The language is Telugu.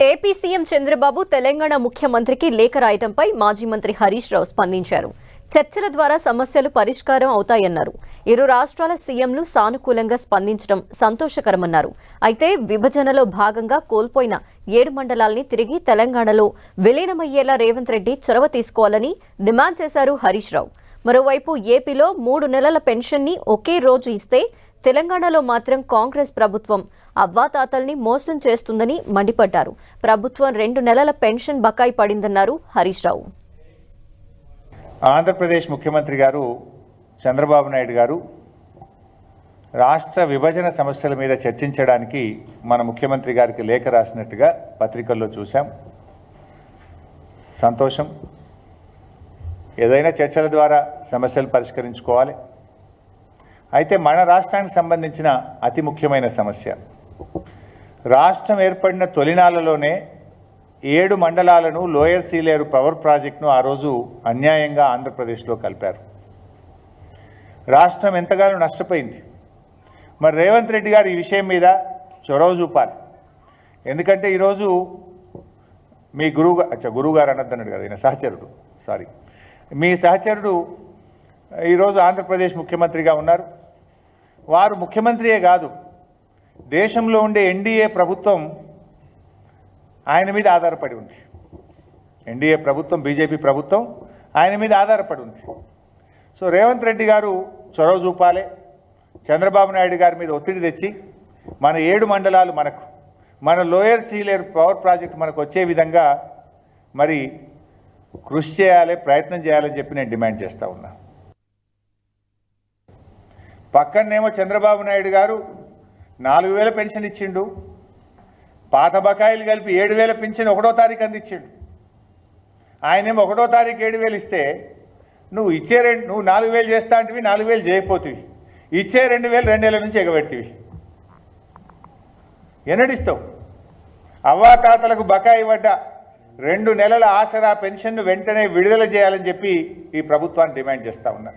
ఏపీ సీఎం చంద్రబాబు తెలంగాణ ముఖ్యమంత్రికి లేఖ రాయడంపై మాజీ మంత్రి హరీష్ రావు స్పందించారు. చర్చల ద్వారా సమస్యలు పరిష్కారం అవుతాయన్నారు. ఇరు రాష్ట్రాల సీఎంలు సానుకూలంగా స్పందించడం సంతోషకరమన్నారు. అయితే విభజనలో భాగంగా కోల్పోయిన 7 మండలాల్ని తిరిగి తెలంగాణలో విలీనమయ్యేలా రేవంత్ రెడ్డి చొరవ తీసుకోవాలని డిమాండ్ చేశారు హరీష్ రావు. మరోవైపు ఏపీలో 3 నెలల పెన్షన్ని ఒకే రోజు ఇస్తే తెలంగాణలో మాత్రం కాంగ్రెస్ ప్రభుత్వం అవ్వాతాతల్ని మోసం చేస్తుందని మండిపడ్డారు. ప్రభుత్వం 2 నెలల పెన్షన్ బకాయి పడిందన్నారు హరీష్ రావు. ఆంధ్రప్రదేశ్ ముఖ్యమంత్రి గారు చంద్రబాబు నాయుడు గారు రాష్ట్ర విభజన సమస్యల మీద చర్చించడానికి మన ముఖ్యమంత్రి గారికి లేఖ రాసినట్టుగా పత్రికల్లో చూశాం. సంతోషం. ఏదైనా చర్చల ద్వారా సమస్యలు పరిష్కరించుకోవాలి. అయితే మన రాష్ట్రానికి సంబంధించిన అతి ముఖ్యమైన సమస్య, రాష్ట్రం ఏర్పడిన తొలినాళ్లలోనే 7 మండలాలను లోయర్ సీలేరు పవర్ ప్రాజెక్టును ఆ రోజు అన్యాయంగా ఆంధ్రప్రదేశ్లో కలిపారు. రాష్ట్రం ఎంతగానో నష్టపోయింది. మరి రేవంత్ రెడ్డి గారు ఈ విషయం మీద చొరవ చూపాలి. ఎందుకంటే ఈరోజు మీ గురువుగారు అనద్దన్నాడు కదా, ఈయన సహచరుడు, మీ సహచరుడు ఈరోజు ఆంధ్రప్రదేశ్ ముఖ్యమంత్రిగా ఉన్నారు. వారు ముఖ్యమంత్రియే కాదు, దేశంలో ఉండే ఎన్డీఏ ప్రభుత్వం ఆయన మీద ఆధారపడి ఉంది. ఎన్డీఏ ప్రభుత్వం, బీజేపీ ప్రభుత్వం ఆయన మీద ఆధారపడి ఉంది. సో రేవంత్ రెడ్డి గారు చొరవ చూపాలి. చంద్రబాబు నాయుడు గారి మీద ఒత్తిడి తెచ్చి మన 7 మండలాలు మన లోయర్ సీలేరు పవర్ ప్రాజెక్ట్ మనకు వచ్చే విధంగా మరి కృషి చేయాలి, ప్రయత్నం చేయాలని చెప్పి నేను డిమాండ్ చేస్తూ ఉన్నా. పక్కనేమో చంద్రబాబు నాయుడు గారు 4,000 పెన్షన్ ఇచ్చిండు, పాత బకాయిలు కలిపి 7,000 పెన్షన్ 1వ తారీఖు అందించిండు. ఆయనేమో 1వ తారీఖు 7,000 ఇస్తే నువ్వు 4,000 చేస్తా అంటివి, 4,000 చేయకపోతివి, ఇచ్చే 2,000 2 నెలల నుంచి ఎగబెడితివి. ఎన్నడిస్తావు? అవ్వాతాతలకు బకాయి పడ్డ 2 నెలల ఆసరా పెన్షన్ను వెంటనే విడుదల చేయాలని చెప్పి ఈ ప్రభుత్వాన్ని డిమాండ్ చేస్తూ ఉన్నా.